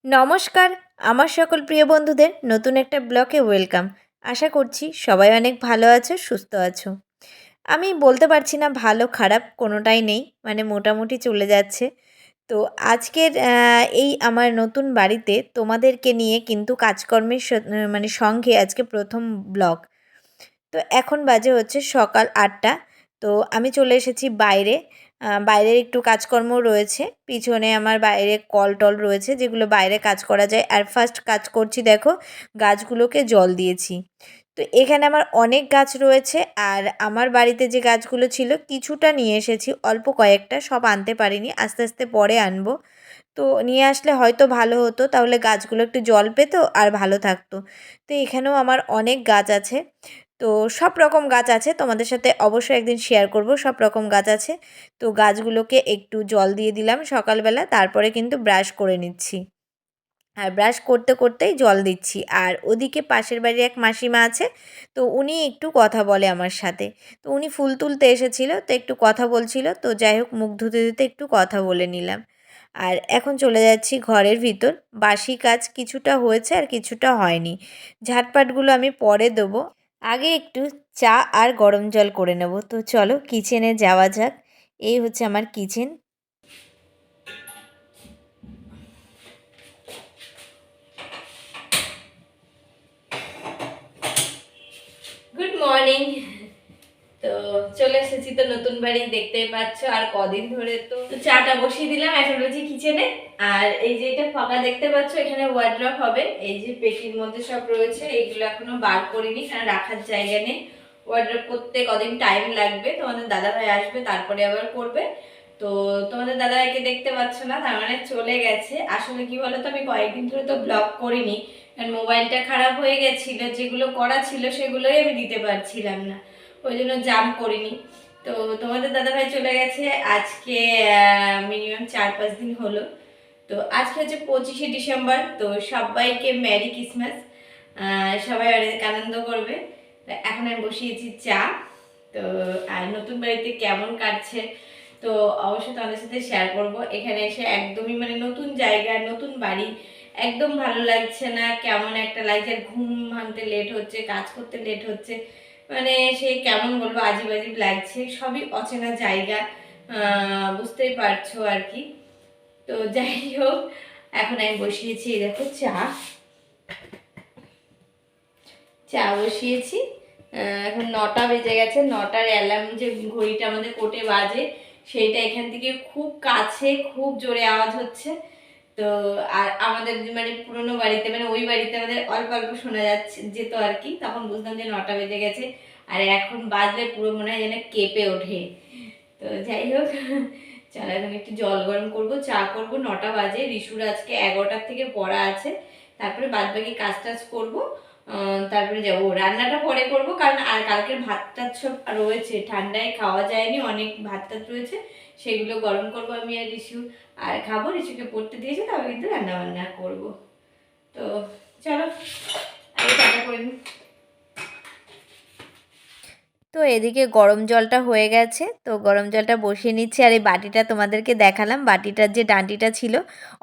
নমস্কার, আমার সকল প্রিয় বন্ধুদের নতুন একটা ব্লগে ওয়েলকাম। আশা করছি সবাই অনেক ভালো আছো, সুস্থ আছো। আমি বলতে পারছি না ভালো খারাপ কোনোটাই নেই, মানে মোটামুটি চলে যাচ্ছে। তো আজকের এই আমার নতুন বাড়িতে তোমাদেরকে নিয়ে কিন্তু কাজকর্মের মানে সঙ্গে আজকে প্রথম ব্লগ। তো এখন বাজে হচ্ছে সকাল ৮টা। তো আমি চলে এসেছি বাইরে। বাইরের একটু কাজকর্ম রয়েছে, পিছনে আমার বাইরে কল টল রয়েছে যেগুলো বাইরে কাজ করা যায়। আর ফার্স্ট কাজ করছি, দেখো গাছগুলোকে জল দিয়েছি। তো এখানে আমার অনেক গাছ রয়েছে, আর আমার বাড়িতে যে গাছগুলো ছিল কিছুটা নিয়ে এসেছি, অল্প কয়েকটা, সব আনতে পারিনি, আস্তে আস্তে পরে আনবো। তো নিয়ে আসলে হয়তো ভালো হতো, তাহলে গাছগুলো একটু জল পেতো আর ভালো থাকতো। তো এখানেও আমার অনেক গাছ আছে। তো সব রকম গাছ আছে, তোমাদের সাথে অবশ্যই একদিন শেয়ার করব, সব রকম গাছ আছে। তো গাছগুলোকে একটু জল দিয়ে দিলাম সকালবেলা, তারপরে কিন্তু ব্রাশ করে নিচ্ছি। আর ব্রাশ করতে করতেই জল দিচ্ছি। আর ওদিকে পাশের বাড়ির এক মাসিমা আছে, তো উনি একটু কথা বলে আমার সাথে। তো উনি ফুল তুলতে এসেছিলো, তো একটু কথা বলছিল, তো যাই হোক মুখ ধুতে ধুতে একটু কথা বলে নিলাম। আর এখন চলে যাচ্ছি ঘরের ভিতর। বাসি কাজ কিছুটা হয়েছে আর কিছুটা হয়নি, ঝাটপাটগুলো আমি পরে দেবো। আগে একটু চা আর গরম জল করে নেব। তো চলো কিচেনে যাওয়া যাক। এই হচ্ছে আমার কিচেন। Good morning. তো চলে এসেছি তো নতুন বাড়ি, দেখতেই পাচ্ছ। আর কদিন ধরে তো চাটা বসিয়ে দিলাম, এখন রয়েছে কিচেনে। আর এই যে এটা ফাঁকা দেখতে পাচ্ছ, এখানে ওয়ার্ড্রপ হবে। এই যে পেটির মধ্যে সব রয়েছে, এগুলো এখনো বার করিনি কারণ রাখার জায়গা নেই। ওয়ার্ড্রপ করতে কদিন টাইম লাগবে, তোমাদের দাদাভাই আসবে তারপরে আবার করবে। তো তোমাদের দাদাভাইকে দেখতে পাচ্ছ না, তার মানে চলে গেছে। আসলে কি বলতো, আমি কয়েকদিন ধরে তো ব্লগ করিনি কারণ মোবাইলটা খারাপ হয়ে গেছিলো, যেগুলো করা ছিল সেগুলোই আমি দিতে পারছিলাম না, ওই জন্য জাম করিনি। তো তোমাদের দাদাভাই চলে গেছে আজকে মিনিমাম ৪-৫ দিন হলো। তো আজকে হচ্ছে 25শে ডিসেম্বর। তো সবাইকে মেরি ক্রিসমাস, সবাই অনেক আনন্দ করবে। তো এখন আমি বসিয়েছি চা। তো আর নতুন বাড়িতে কেমন কাটছে তো অবশ্যই তোমাদের সাথে শেয়ার করব। এখানে এসে একদমই মানে নতুন জায়গা, নতুন বাড়ি, একদম ভালো লাগছে না, কেমন একটা লাগছে। ঘুম ভাঙতে লেট হচ্ছে, কাজ করতে লেট হচ্ছে, মানে সে কেমন বলবো, আজীব আজীব লাগছে। সবই অচেনা জায়গা, বুঝতেই পারছো আর কি। তো যাই হোক, এখন আমি বসিয়েছি, দেখো চা চা বসিয়েছি। এখন 9টা বেজে গেছে। 9টার অ্যালার্ম যে ঘড়িটা আমাদের কোর্টে বাজে, সেইটা এখান থেকে খুব কাছে, খুব জোরে আওয়াজ হচ্ছে। তো আর আমাদের মানে পুরোনো বাড়িতে, মানে ওই বাড়িতে আমাদের অল্প অল্প শোনা যাচ্ছে যেত আর কি, তখন বুঝলাম যে 9টা বেজে গেছে। আর এখন বাজলে পুরো মনে হয় যেন কেঁপে ওঠে। তো যাই হোক, চলো এখন একটু জল গরম করবো, চা করবো। 9টা বাজে, রিশুর আজকে 11টার থেকে পড়া আছে, তারপরে বাদ বাকি কাজ টাজ করবো। তারপরে যাবো, রান্নাটা পরে করবো কারণ আর কালকের ভাত টাত সব রয়েছে, ঠান্ডায় খাওয়া যায়নি, অনেক ভাত টাত রয়েছে, সেগুলো গরম করবো আমি আর রিশু, আর খাবো। রিশুকে পড়তে দিয়েছি, তবে কিন্তু রান্না বান্না করবো। তো চলো আমি চাটা করে নিই। তো এদিকে গরম জলটা হয়ে গেছে, তো গরম জলটা বসিয়ে নিচ্ছি। আর এই বাটিটা তোমাদেরকে দেখালাম, বাটিটার যে ডান্ডিটা ছিল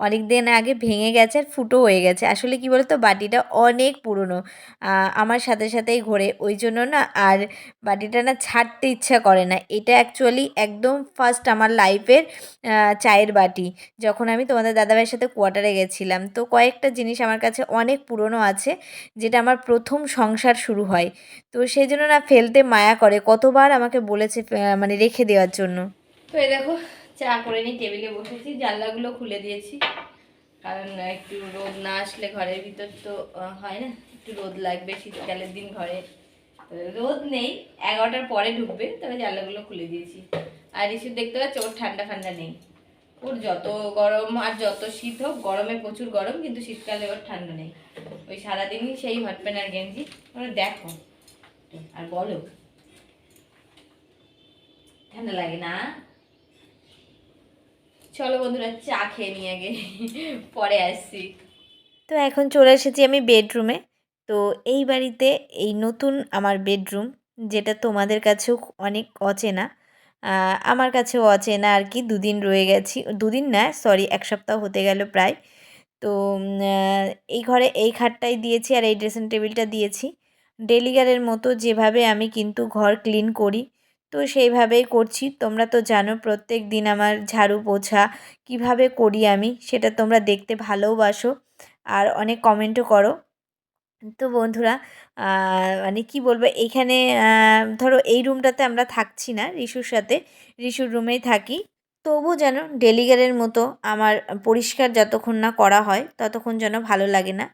অনেক দিন আগে ভেঙে গেছে আর ফুটো হয়ে গেছে। আসলে কি বলতো, বাটিটা অনেক পুরনো, আমার সাথে সাথেই ঘোরে, ওই জন্য না আর বাটিটা না ছাড়তে ইচ্ছা করে না। এটা অ্যাকচুয়ালি একদম ফার্স্ট আমার লাইফের চায়ের বাটি, যখন আমি তোমাদের দাদাভাইয়ের সাথে কোয়ার্টারে গেছিলাম। তো কয়েকটা জিনিস আমার কাছে অনেক পুরনো আছে, যেটা আমার প্রথম সংসার শুরু হয়। তো সেই জন্য না ফেলতে মায়া করে, কতবার আমাকে বলেছে মানে রেখে দেওয়ার জন্য। তো এই দেখো, চা করে নিই, টেবিলে বসেছি, জানলাগুলো খুলে দিয়েছি কারণ একটু রোদ না আসলে ঘরের ভিতর তো হয় না, একটু রোদ লাগবে, শীতকালের দিন ঘরে রোদ নেই। 11টার পরে ঢুকবে, তবে জানলাগুলো খুলে দিয়েছি। আর রিসিভ দেখতে পাচ্ছি, ওর ঠান্ডা ঠান্ডা নেই। ওর যত গরম আর যত শীত হোক, গরমে প্রচুর গরম, কিন্তু শীতকালে ওর ঠান্ডা নেই। ওই সারাদিনই সেই হট প্যান্ট আর গেঞ্জি। ওরা দেখো আর বলো, ঠান্ডা লাগে না? চলো বন্ধুরা, চা খেয়ে নিয়ে আগে, পরে আসছি। তো এখন চলে এসেছি আমি বেডরুমে। তো এই বাড়িতে এই নতুন আমার বেডরুম, যেটা তোমাদের কাছেও অনেক অচেনা, আমার কাছেও অচেনা আর কি। দুদিন রয়ে গেছি, দুদিন না সরি, 1 সপ্তাহ হতে গেল প্রায়। তো এই ঘরে এই খাটটাই দিয়েছি আর এই ড্রেসিং টেবিলটা দিয়েছি। ডেলিগারের মতো যেভাবে আমি কিন্তু ঘর ক্লিন করি, তো সেইভাবেই করছি। তোমরা তো জানো প্রত্যেক দিন আমার ঝাড়ু পোছা কিভাবে করি আমি, সেটা তোমরা দেখতে ভালোবাসো আর অনেক কমেন্টও করো। তো বন্ধুরা, মানে কি বলবো, এইখানে ধরো এই রুমটাতে আমরা থাকছি না রিশুর সাথে, রিশুর রুমেই থাকি। তবু যেন ডেলিগারের মতো আমার পরিষ্কার যতক্ষণ না করা হয় ততক্ষণ যেন ভালো লাগে না।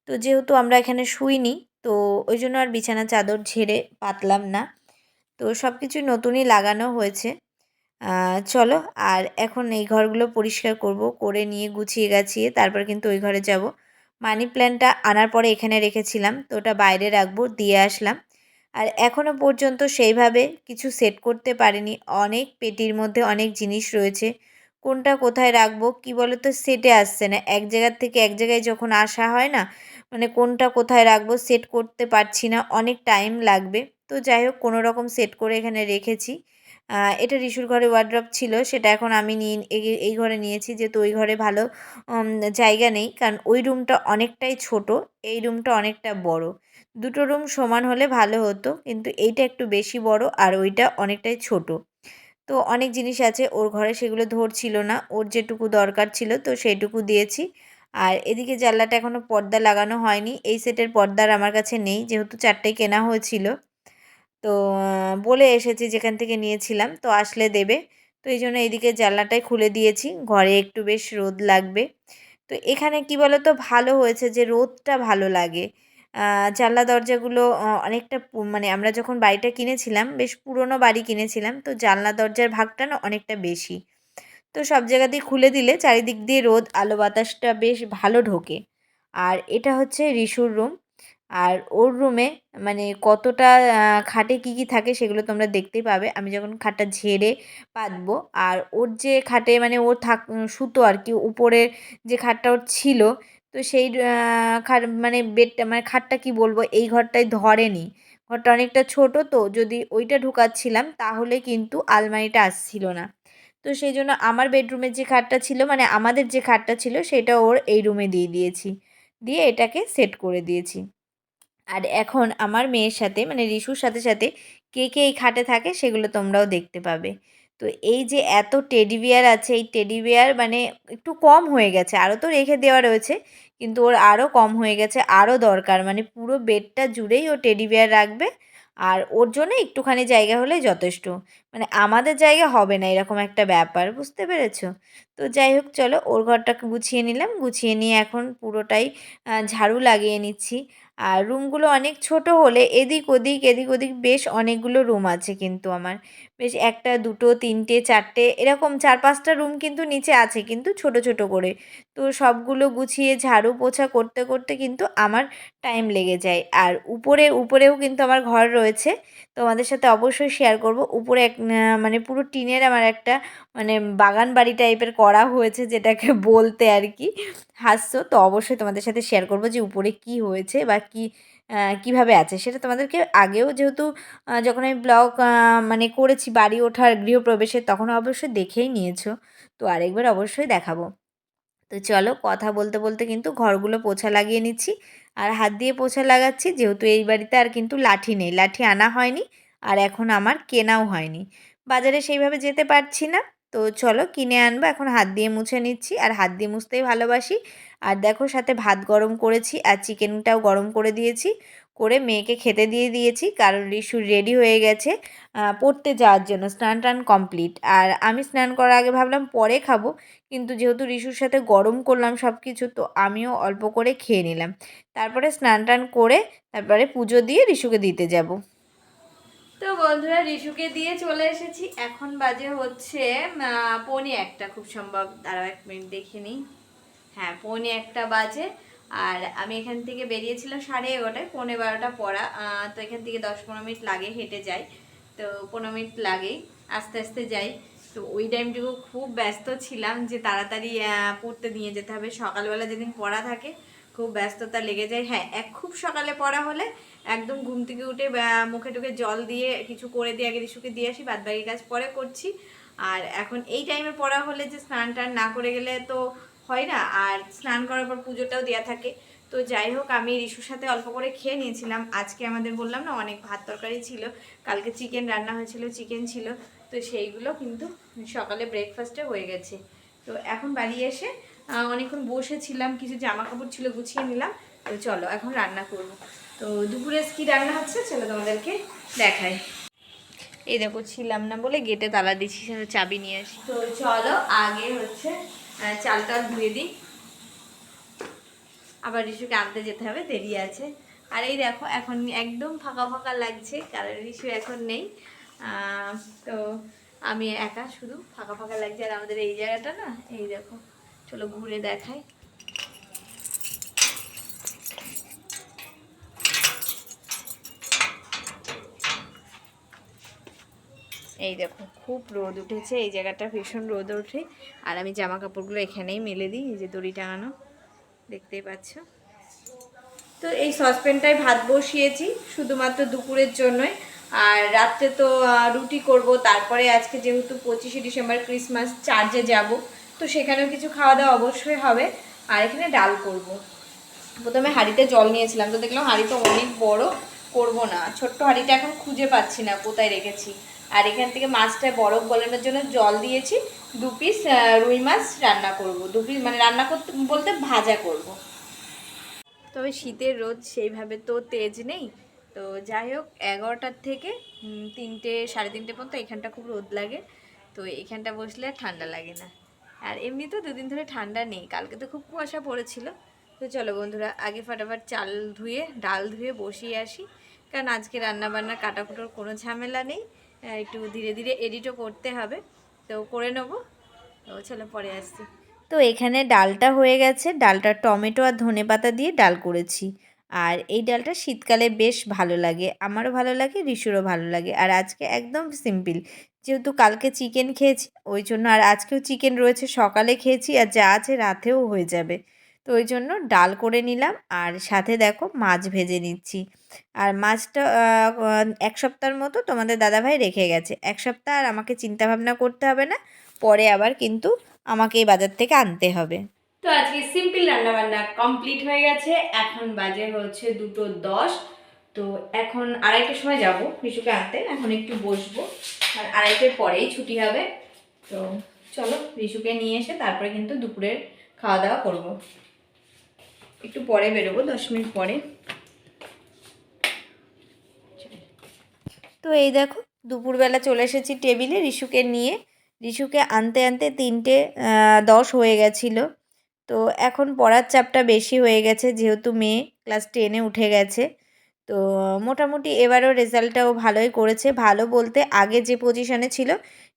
তো যেহেতু আমরা এখানে শুইনি, তো ওই জন্য আর বিছানা চাদর ঝেড়ে পাতলাম না। তো সব কিছুই নতুনই লাগানো হয়েছে। চলো, আর এখন এই ঘরগুলো পরিষ্কার করব, করে নিয়ে গুছিয়ে গাছিয়ে তারপর কিন্তু ওই ঘরে যাব। মানি প্ল্যান্টটা আনার পরে এখানে রেখেছিলাম, তো ওটা বাইরে রাখবো, দিয়ে আসলাম। আর এখনও পর্যন্ত সেইভাবে কিছু সেট করতে পারিনি। অনেক পেটির মধ্যে অনেক জিনিস রয়েছে, কোনটা কোথায় রাখবো কি বলো তো সেটে আসছে না। এক জায়গার থেকে এক জায়গায় যখন আসা হয় না, মানে কোনটা কোথায় রাখবো সেট করতে পারছি না, অনেক টাইম লাগবে। তো যাই হোক, কোনো রকম সেট করে এখানে রেখেছি। এটা রিশুর ঘরে ওয়ার্ড্রপ ছিল, সেটা এখন আমি নিয়ে এই ঘরে নিয়েছি, যেহেতু ওই ঘরে ভালো জায়গা নেই, কারণ ওই রুমটা অনেকটাই ছোট, এই রুমটা অনেকটা বড়। দুটো রুম সমান হলে ভালো হতো, কিন্তু এইটা একটু বেশি বড় আর ওইটা অনেকটাই ছোট। তো অনেক জিনিস আছে ওর ঘরে, সেগুলো ধরছিল না, ওর যেটুকু দরকার ছিল তো সেইটুকু দিয়েছি। আর এদিকে জানলাটা এখনও পর্দা লাগানো হয়নি, এই সেটের পর্দার আমার কাছে নেই, যেহেতু চারটেই কেনা হয়েছিল। তো বলে এসেছি যেখান থেকে নিয়েছিলাম, তো আসলে দেবে। তো এই জন্য এইদিকে জানলাটাই খুলে দিয়েছি, ঘরে একটু বেশ রোদ লাগবে। তো এখানে কি বলো তো, ভালো হয়েছে যে রোদটা ভালো লাগে। জানলা দরজাগুলো অনেকটা মানে আমরা যখন বাড়িটা কিনেছিলাম, বেশ পুরনো বাড়ি কিনেছিলাম, তো জানলা দরজার ভাগটা না অনেকটা বেশি। তো সব জায়গা দিয়ে খুলে দিলে চারিদিক দিয়ে রোদ আলো বাতাসটা বেশ ভালো ঢোকে। আর এটা হচ্ছে রিশুর রুম। আর ওর রুমে মানে কতটা খাটে কী কী থাকে সেগুলো তোমরা দেখতেই পাবে আমি যখন খাটটা ঝেড়ে পাতবো। আর ওর যে খাটে মানে ওর শুতো আর কি, উপরের যে খাটটা ওর ছিল, তো সেই খাট মানে বেডটা মানে খাটটা কি বলবো, এই ঘরটায় ধরেনি। ঘরটা অনেকটা ছোট, তো যদি ওইটা ঢুকাচ্ছিলাম তাহলে কিন্তু আলমারিটা আসছিল না। তো সেই জন্য আমার বেডরুমের যে খাটটা ছিল, মানে আমাদের যে খাটটা ছিল, সেটা ওর এই রুমে দিয়ে দিয়েছি, দিয়ে এটাকে সেট করে দিয়েছি। আর এখন আমার মেয়ের সাথে মানে রিশুর সাথে সাথে কে কে এই খাটে থাকে সেগুলো তোমরাও দেখতে পাবে। তো এই যে এত টেডি বিয়ার আছে, এই টেডি বিয়ার মানে একটু কম হয়ে গেছে, আরও তো রেখে দেওয়া রয়েছে, কিন্তু ওর আরও কম হয়ে গেছে, আরও দরকার, মানে পুরো বেডটা জুড়েই ও টেডি বিয়ার রাখবে। আর ওর জন্য একটুখানি জায়গা হলেই যথেষ্ট, মানে আমাদের জায়গা হবে না, এরকম একটা ব্যাপার, বুঝতে পেরেছো? তো যাই হোক, চলো ওর ঘরটাকে গুছিয়ে নিলাম, গুছিয়ে নিয়ে এখন পুরোটাই ঝাড়ু লাগিয়ে নিচ্ছি। আর রুমগুলো অনেক ছোট হলে এদিক ওদিক এদিক ওদিক বেশ অনেকগুলো রুম আছে কিন্তু আমার, বেশ একটা দুটো তিনটে চারটে এরকম 4-5টা রুম কিন্তু নিচে আছে, কিন্তু ছোট ছোট করে। তো সবগুলো গুছিয়ে ঝাড়ু পোছা করতে করতে কিন্তু আমার টাইম লেগে যায়। আর উপরেও কিন্তু আমার ঘর রয়েছে, তোমাদের সাথে অবশ্যই শেয়ার করব। উপরে মানে পুরো টিনের আমার একটা মানে বাগান বাড়ি টাইপের করা হয়েছে, যেটাকে বলতে আর কি হাসছো। তো অবশ্যই তোমাদের সাথে শেয়ার করব যে উপরে কি হয়েছে বা কি কীভাবে আছে, সেটা তোমাদেরকে আগেও যেহেতু যখন আমি ব্লগ মানে করেছি বাড়ি ওঠার গৃহপ্রবেশের, তখন অবশ্যই দেখেই নিয়েছো, তো আরেকবার অবশ্যই দেখাবো। তো চলো, কথা বলতে বলতে কিন্তু ঘরগুলো পোছা লাগিয়ে নিচ্ছি, আর হাত দিয়ে পোছা লাগাচ্ছি, যেহেতু এই বাড়িতে আর কিন্তু লাঠি নেই, লাঠি আনা হয়নি, আর এখন আমার কেনাও হয়নি, বাজারে সেইভাবে যেতে পারছি না। তো চলো কিনে আনবো, এখন হাত দিয়ে মুছে নিচ্ছি, আর হাত দিয়ে মুছতেই ভালোবাসি। আর দেখো সাথে ভাত গরম করেছি, আর চিকেনটাও গরম করে দিয়েছি, করে মেয়েকে খেতে দিয়ে দিয়েছি, কারণ রিশু রেডি হয়ে গেছে পড়তে যাওয়ার জন্য, স্নান টান কমপ্লিট। আর আমি স্নান করার আগে ভাবলাম পরে খাবো, কিন্তু যেহেতু রিশুর সাথে গরম করলাম সব কিছু, তো আমিও অল্প করে খেয়ে নিলাম। তারপরে স্নান টান করে তারপরে পুজো দিয়ে রিশুকে দিতে যাব। তো বন্ধুরা, রিশুকে দিয়ে চলে এসেছি, এখন বাজে হচ্ছে 1:45, খুব সম্ভব, দাঁড়াও 1 মিনিট দেখে নিই। হ্যাঁ, 1:45 বাজে। আর আমি এখান থেকে বেরিয়েছিলাম 11:30, 11:45 পড়া। তো এখান থেকে 10-15 মিনিট লাগে, হেঁটে যাই, তো 15 মিনিট লাগেই, আস্তে আস্তে যাই। তো ওই টাইমটুকু খুব ব্যস্ত ছিলাম যে তাড়াতাড়ি পড়তে নিয়ে যেতে হবে, সকালবেলা যেদিন পড়া থাকে খুব ব্যস্ততা লেগে যায়। হ্যাঁ, খুব সকালে পড়া হলে একদম ঘুম থেকে উঠে মুখে টুখে জল দিয়ে কিছু করে দিয়ে আগে রিশুকে দিয়ে আসি, বাদবাকি কাজ পরে করছি। আর এখন এই টাইমে পড়া হলে যে স্নান টান না করে গেলে তো হয় না, আর স্নান করার পর পুজোটাও দেওয়া থাকে। তো যাই হোক, আমি রিশুর সাথে অল্প করে খেয়ে নিয়েছিলাম। আজকে আমাদের বললাম না অনেক ভাত তরকারি ছিল, কালকে চিকেন রান্না হয়েছিল, চিকেন ছিল, তো সেইগুলো কিন্তু সকালে ব্রেকফাস্টে হয়ে গেছে। তো এখন বাড়ি এসে অনেকক্ষণ বসেছিলাম, কিছু জামা কাপড় ছিল গুছিয়ে নিলাম। তো চলো এখন রান্না করব। তো দুপুরে কী রান্না হচ্ছে চলো তোমাদেরকে দেখাই। এই দেখো, ছিলাম না বলে গেটে তালা দিচ্ছি, চাবি নিয়ে আসি। তো চলো আগে হচ্ছে চালটা ধুয়ে দিই, আবার রিশুকে আনতে যেতে হবে, দেরি আছে। আর এই দেখো এখন একদম ফাঁকা ফাঁকা লাগছে, কারণ রিশু এখন নেই। তো আমি একা, শুধু ফাঁকা ফাঁকা লাগছে। আর আমাদের এই জায়গাটা না, এই দেখো, চলো ঘুরে দেখাই। এই দেখো খুব রোদ উঠেছে, এই জায়গাটা ভীষণ রোদ ওঠে। আর আমি জামা কাপড়গুলো এখানেই মেলে দিই, এই যে দড়ি টাঙানো, দেখতেই পাচ্ছ। তো এই সসপ্যানটায় ভাত বসিয়েছি শুধুমাত্র দুপুরের জন্যই। আর রাত্রে তো রুটি করব। তারপরে আজকে যেহেতু 25শে ডিসেম্বর ক্রিসমাস, চার্চে যাব, তো সেখানেও কিছু খাওয়া দাওয়া অবশ্যই হবে। আর এখানে ডাল করব। প্রথমে হাঁড়িতে জল নিয়েছিলাম, তো দেখলাম হাঁড়ি তো অনেক বড়, করব না। ছোট্ট হাঁড়িটা এখন খুঁজে পাচ্ছি না কোথায় রেখেছি। আর এখান থেকে মাছটায় বরফ গলানোর জন্য জল দিয়েছি। 2 পিস রুই মাছ রান্না করব। 2 পিস মানে রান্না করতে বলতে ভাজা করব। তবে শীতের রোদ সেইভাবে তো তেজ নেই। তো যাই হোক, 11টার থেকে 3টে 3:30 পর্যন্ত এখানটা খুব রোদ লাগে। তো এখানটা বসলে ঠান্ডা লাগে না। আর এমনি তো 2 দিন ধরে ঠান্ডা নেই, কালকে তো খুব কুয়াশা পড়েছিল। তো চলো বন্ধুরা, আগে ফাটাফাট চাল ধুয়ে ডাল ধুয়ে বসিয়ে আসি, কারণ আজকে রান্নাবান্না কাটাকুটোর কোনো ঝামেলা নেই। একটু ধীরে ধীরে এডিটও করতে হবে, তো করে নেবো। তো চলো পরে আসছি। তো এখানে ডালটা হয়ে গেছে, ডালটা টমেটো আর ধনেপাতা দিয়ে ডাল করেছি। আর এই ডালটা শীতকালে বেশ ভালো লাগে, আমারও ভালো লাগে, রিশুরও ভালো লাগে। আর আজকে একদম সিম্পল, যেহেতু কালকে চিকেন খেয়েছি ওই জন্য, আর আজকেও চিকেন রয়েছে, সকালে খেয়েছি আর যা আছে রাতেও হয়ে যাবে। তো ওই জন্য ডাল করে নিলাম, আর সাথে দেখো মাছ ভেজে নিচ্ছি। আর মাছটা 1 সপ্তাহের মতো তোমাদের দাদাভাই রেখে গেছে। 1 সপ্তাহ আর আমাকে চিন্তাভাবনা করতে হবে না, পরে আবার কিন্তু আমাকে এই বাজার থেকে আনতে হবে। তো আজকে সিম্পল রান্নাবান্না কমপ্লিট হয়ে গেছে। এখন বাজে হচ্ছে 2:10। তো এখন 2:30টার সময় যাবো রিশুকে আনতে, এখন একটু বসবো, আর 2:30টার পরেই ছুটি হবে। তো চলো রিশুকে নিয়ে এসে তারপরে কিন্তু দুপুরের খাওয়া দাওয়া করবো। একটু পরে বেরোবো, 10 মিনিট পরে। তো এই দেখো, দুপুরবেলা চলে এসেছি টেবিলে রিশুকে নিয়ে। রিশুকে আনতে আনতে 3টে 10 হয়ে গেছিলো। তো এখন পড়ার চাপটা বেশি হয়ে গেছে, যেহেতু মেয়ে ক্লাস 10-এ উঠে গেছে। তো মোটামুটি এবারও রেজাল্টটাও ভালোই করেছে, ভালো বলতে আগে যে পজিশনে ছিল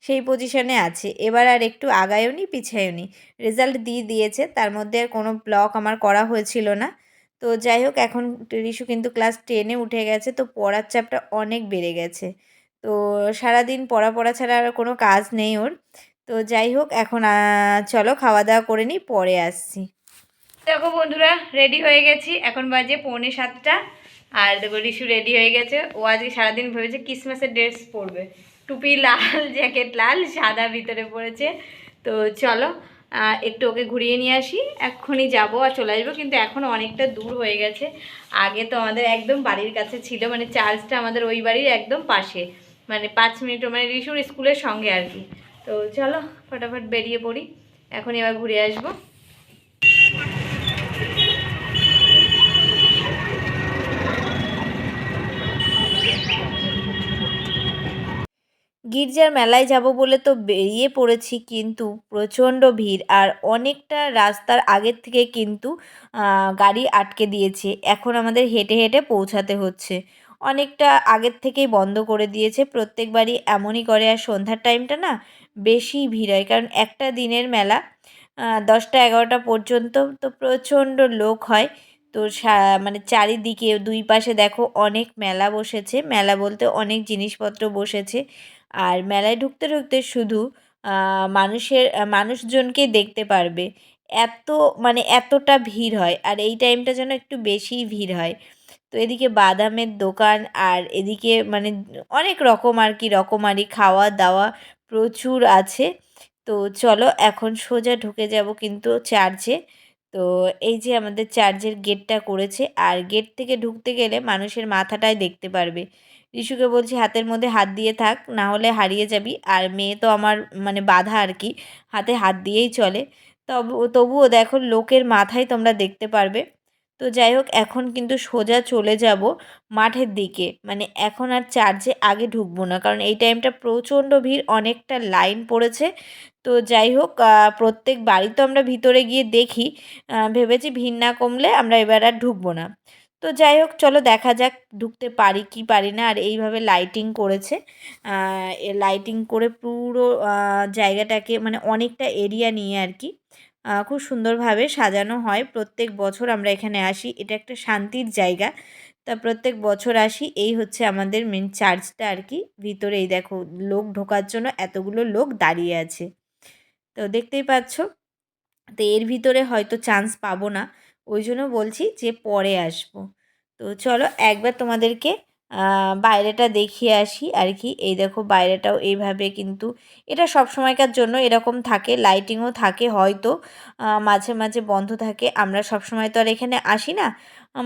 সেই পজিশনে আছে, এবার আর একটু আগায়ও নি পিছায়ও নি, রেজাল্ট দিয়ে দিয়েছে। তার মধ্যে আর কোনো ব্লক আমার করা হয়েছিল না। তো যাই হোক, এখন রিশু কিন্তু ক্লাস 10-এ উঠে গেছে, তো পড়ার চাপটা অনেক বেড়ে গেছে। তো সারাদিন পড়া পড়া ছাড়া আর কোনো কাজ নেই ওর। তো যাই হোক, এখন চলো খাওয়া দাওয়া করে নিই, পরে আসছি। দেখো বন্ধুরা, রেডি হয়ে গেছি, এখন বাজে 6:45। আর দেখো রিশু রেডি হয়ে গেছে। ও আজকে সারাদিন ভেবেছে ক্রিসমাসের ড্রেস পরবে, টুপি লাল, জ্যাকেট লাল, সাদা ভিতরে পড়েছে। তো চলো একটু ওকে ঘুরিয়ে নিয়ে আসি, এক্ষুনি যাবো আর চলে আসবো, কিন্তু এখন অনেকটা দূর হয়ে গেছে। আগে তো আমাদের একদম বাড়ির কাছে ছিল, মানে চার্চটা আমাদের ওই বাড়ির একদম পাশে, মানে 5 মিনিট, মানে রিশুর স্কুলের সঙ্গে আর কি। তো চলো ফটাফট বেরিয়ে পড়ি, এখন এবার ঘুরে আসবো। গির্জার মেলায় যাব বলে তো বেরিয়ে পড়েছি, কিন্তু প্রচণ্ড ভিড়, আর অনেকটা রাস্তার আগের থেকে কিন্তু গাড়ি আটকে দিয়েছে। এখন আমাদের হেঁটে হেঁটে পৌঁছাতে হচ্ছে, অনেকটা আগের থেকেই বন্ধ করে দিয়েছে। প্রত্যেকবারই এমনই করে, আর সন্ধ্যার টাইমটা না বেশি ভিড় হয়, কারণ একটা দিনের মেলা 10টা 11টা পর্যন্ত, তো প্রচণ্ড লোক হয়। তো মানে চারিদিকে দুই পাশে দেখো অনেক মেলা বসেছে, মেলা বলতে অনেক জিনিসপত্র বসেছে। আর মেলায় ঢুকতে ঢুকতে শুধু মানুষজনকে দেখতে পারবে, এত মানে এতটা ভিড় হয়। আর এই টাইমটা যেন একটু বেশিই ভিড় হয়। তো এদিকে বাদামের দোকান, আর এদিকে মানে অনেক রকম আর কি, রকমারি খাওয়া দাওয়া প্রচুর আছে। তো চলো এখন সোজা ঢুকে যাব কিন্তু চার্চে। তো এই যে আমাদের চার্চের গেটটা করেছে, আর গেট থেকে ঢুকতে গেলে মানুষের মাথাটাই দেখতে পারবে। রিশুকে বলছি হাতের মধ্যে হাত দিয়ে থাক, না হলে হারিয়ে যাবি। আর মেয়ে তো আমার মানে বাধা আর কি, হাতে হাত দিয়েই চলে। তবুও দেখো লোকের মাথায় তোমরা দেখতে পারবে। তো যাই হোক এখন কিন্তু সোজা চলে যাব মাঠের দিকে, মানে এখন আর চার্চে আগে ঢুকবো না, কারণ এই টাইমটা প্রচণ্ড ভিড়, অনেকটা লাইন পড়েছে। তো যাই হোক প্রত্যেক বাড়ি তো আমরা ভিতরে গিয়ে দেখি, ভেবেছি ভিড় না কমলে আমরা এবার আর ঢুকবো না। তো যাই হোক চলো দেখা যাক ঢুকতে পারি কি পারি না। আর এইভাবে লাইটিং করেছে, লাইটিং করে পুরো জায়গাটাকে মানে অনেকটা এরিয়া নিয়ে আর কি খুব সুন্দরভাবে সাজানো হয়। প্রত্যেক বছর আমরা এখানে আসি, এটা একটা শান্তির জায়গা। তা প্রত্যেক বছর আসি। এই হচ্ছে আমাদের মেন চার্চটা আর কি। ভিতরে এই দেখো লোক ঢোকার জন্য এতগুলো লোক দাঁড়িয়ে আছে, তো দেখতেই পাচ্ছ। তো এর ভিতরে হয়তো চান্স পাবো না, ওই জন্য বলছি যে পরে আসবো। তো চলো একবার তোমাদেরকে বাইরেটা দেখিয়ে আসি আর কি। এই দেখো বাইরেটাও এইভাবে, কিন্তু এটা সব সময়কার জন্য এরকম থাকে, লাইটিংও থাকে হয়তো, মাঝে মাঝে বন্ধ থাকে। আমরা সব সময় তো আর এখানে আসি না,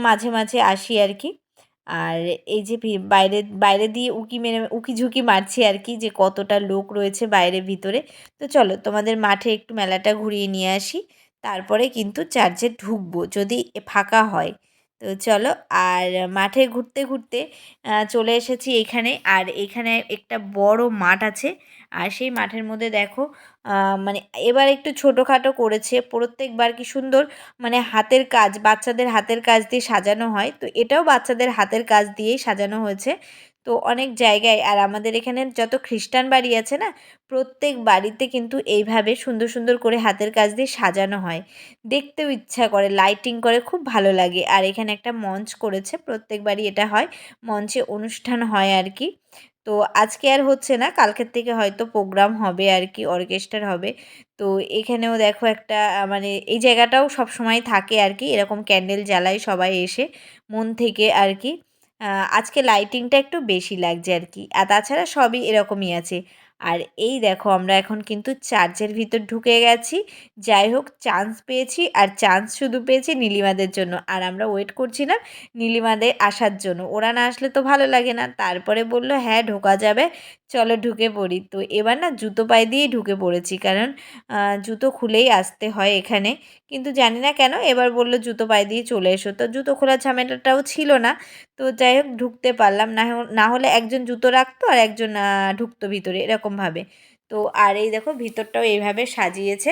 মাঝে মাঝে আসি আর কি। আর এই যে বাইরে বাইরে দিয়ে উকি মেরে উকি ঝুঁকি মারছি আর কি, যে কতটা লোক রয়েছে বাইরে ভিতরে। তো চলো তোমাদের মাঠে একটু মেলাটা ঘুরিয়ে নিয়ে আসি, তারপরে কিন্তু চার্চে ঢুকবো যদি ফাঁকা হয়। তো চলো। আর মাঠে ঘুরতে ঘুরতে চলে এসেছি এখানে। আর এখানে একটা বড় মাঠ আছে, আর সেই মাঠের মধ্যে দেখো মানে এবার একটু ছোটোখাটো করেছে, প্রত্যেকবার কি সুন্দর মানে হাতের কাজ, বাচ্চাদের হাতের কাজ দিয়ে সাজানো হয়। তো এটাও বাচ্চাদের হাতের কাজ দিয়েই সাজানো হয়েছে। তো অনেক জায়গায়, আর আমাদের এখানে যত খ্রিস্টান বাড়ি আছে না, প্রত্যেক বাড়িতে কিন্তু এইভাবে সুন্দর সুন্দর করে হাতের কাজ দিয়ে সাজানো হয়। দেখতেও ইচ্ছা করে, লাইটিং করে, খুব ভালো লাগে। আর এখানে একটা মঞ্চ করেছে, প্রত্যেকবারই এটা হয়, মঞ্চে অনুষ্ঠান হয় আর কি। তো আজকে আর হচ্ছে না, কালকের থেকে হয়তো প্রোগ্রাম হবে আর কি, অর্কেস্ট্রার হবে। তো এখানেও দেখো একটা মানে এই জায়গাটাও সব সময় থাকে আর কি, এরকম ক্যান্ডেল জ্বালায় সবাই এসে মন থেকে আর কি। আজকে লাইটিংটা একটু বেশি লাগছে আর কি, আর তাছাড়া সবই এরকমই আছে। আর এই দেখো আমরা এখন কিন্তু চার্চের ভিতর ঢুকে গেছি। যাই হোক চান্স পেয়েছি, আর চান্স শুধু পেয়েছি নীলিমাদের জন্য। আর আমরা ওয়েট করছিলাম নীলিমাদের আসার জন্য, ওরা না আসলে তো ভালো লাগে না। তারপরে বলল হ্যাঁ ঢোকা যাবে, চলো ঢুকে পড়ি। তো এবার না জুতো পায়ে দিয়েই ঢুকে পড়েছি, কারণ জুতো খুলেই আসতে হয় এখানে। কিন্তু জানি না কেন এবার বলল জুতো পায়ে দিয়ে চলে এসো, তো জুতো খোলার ঝামেলাটাও ছিল না। তো যাই হোক ঢুকতে পারলাম, না হলে একজন জুতো রাখতো আর একজন ঢুকতো ভিতরে এরকমভাবে। তো আর এই দেখো ভিতরটাও এইভাবে সাজিয়েছে,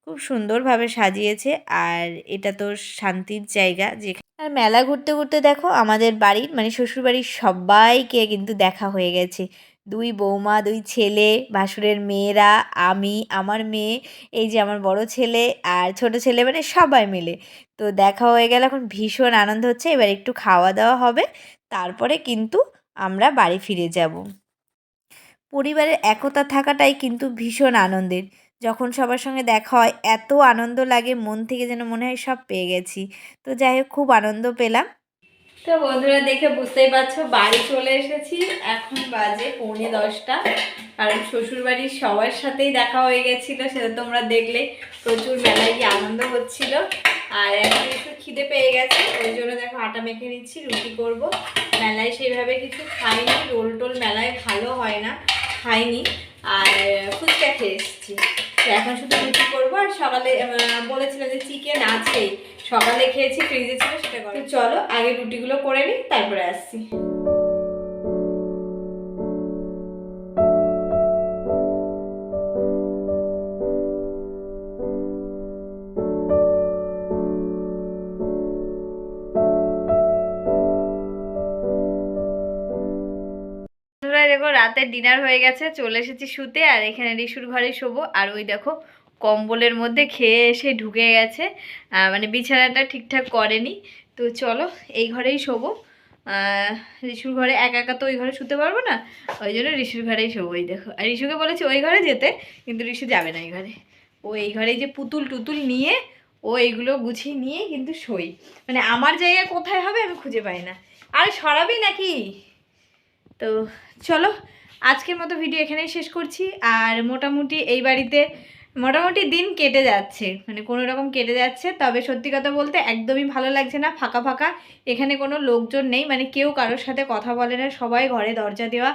খুব সুন্দরভাবে সাজিয়েছে। আর এটা তো শান্তির জায়গা যেখানে। আর মেলা ঘুরতে ঘুরতে দেখো আমাদের বাড়ির মানে শ্বশুরবাড়ির সবাইকে কিন্তু দেখা হয়ে গেছে। দুই বৌমা, দুই ছেলে, ভাসুরের মেয়েরা, আমি, আমার মেয়ে, এই যে আমার বড় ছেলে আর ছোট ছেলে, মানে সবাই মিলে তো দেখা হয়ে গেল। এখন ভীষণ আনন্দ হচ্ছে, এবার একটু খাওয়া দাওয়া হবে, তারপরে কিন্তু আমরা বাড়ি ফিরে যাব। পরিবারের একতা থাকাটাই কিন্তু ভীষণ আনন্দের। যখন সবার সঙ্গে দেখা হয় এত আনন্দ লাগে, মন থেকে যেন মনে হয় সব পেয়ে গেছি। তো যাই হোক খুব আনন্দ পেলাম। তো বন্ধুরা দেখে বুঝতেই পারছো বাড়ি চলে এসেছি, এখন বাজে 9:45। কারণ শ্বশুরবাড়ির সবার সাথেই দেখা হয়ে গেছিলো, সেটা তোমরা দেখলে। প্রচুর মেলায় গিয়ে আনন্দ হচ্ছিল। আর এখন একটু খিদে পেয়ে গেছে, ওই জন্য দেখো আটা মেখে নিচ্ছি, রুটি করব। মেলায় সেইভাবে কিছু খাইনি, রোল টোল মেলায় ভালো হয় না, খাইনি। আর ফুচকা খেয়ে এসেছি। তো এখন শুধু রুটি করবো। আর সকালে বলেছিলাম যে চিকেন আছেই, সকালে খেয়েছি, ফ্রিজে ছিল, সেটা করে। চলো আগে রুটিগুলো করে নিই, তারপরে আসছি। দেখো রাতের ডিনার হয়ে গেছে, চলে এসেছি শুতে। আর এখানে রিশুর ঘরে শোবো। আর ওই দেখো কম্বলের মধ্যে খেয়ে এসে ঢুকে গেছে, মানে বিছানাটা ঠিকঠাক করেনি। তো চলো এই ঘরেই শোবো। রিশুর ঘরে একা একা তো ওই ঘরে শুতে পারবো না, ওই জন্য রিশুর ঘরেই শোবো। ওই দেখো, আর রিশুকে বলেছি ওই ঘরে যেতে, কিন্তু রিশু যাবে না এই ঘরে। ও এই ঘরে যে পুতুল টুতুল নিয়ে ও এইগুলো গুছিয়ে নিয়ে কিন্তু শোই, মানে আমার জায়গা কোথায় হবে আমি খুঁজে পাই না। আরে সরাবি নাকি? তো চলো আজকের মতো ভিডিও এখানেই শেষ করছি। আর মোটামুটি এই বাড়িতে মোটামুটি দিন কেটে যাচ্ছে, মানে কোনো রকম কেটে যাচ্ছে। তবে সত্যি কথা বলতে একদমই ভালো লাগছে না, ফাঁকা ফাঁকা। এখানে কোনো লোকজন নেই, মানে কেউ কারোর সাথে কথা বলে না, সবাই ঘরে দরজা দেওয়া,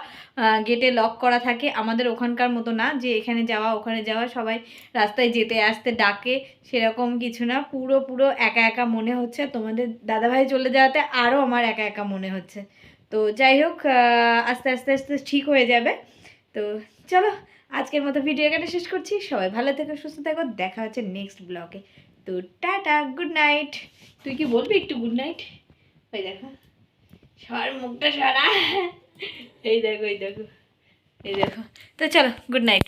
গেটে লক করা থাকে। আমাদের ওখানকার মতো না যে এখানে যাওয়া ওখানে যাওয়া, সবাই রাস্তায় যেতে আসতে ডাকে, সেরকম কিছু না। পুরো পুরো একা একা মনে হচ্ছে। তোমাদের দাদাভাই চলে যাওয়াতে আরও আমার একা একা মনে হচ্ছে। তো যাই হোক, আস্তে আস্তে আস্তে ঠিক হয়ে যাবে। তো চলো, আজকের মতো ভিডিও এখানে শেষ করছি। সবাই ভালো থেকো, সুস্থ থাকো, দেখা হচ্ছে নেক্সট ব্লগে। তো টাটা, গুড নাইট। তুই কি বলবি একটু গুড নাইট? ওই দেখো সবার মুখটা সারা, এই দেখো এই দেখো এই দেখো। তো চলো, গুড নাইট।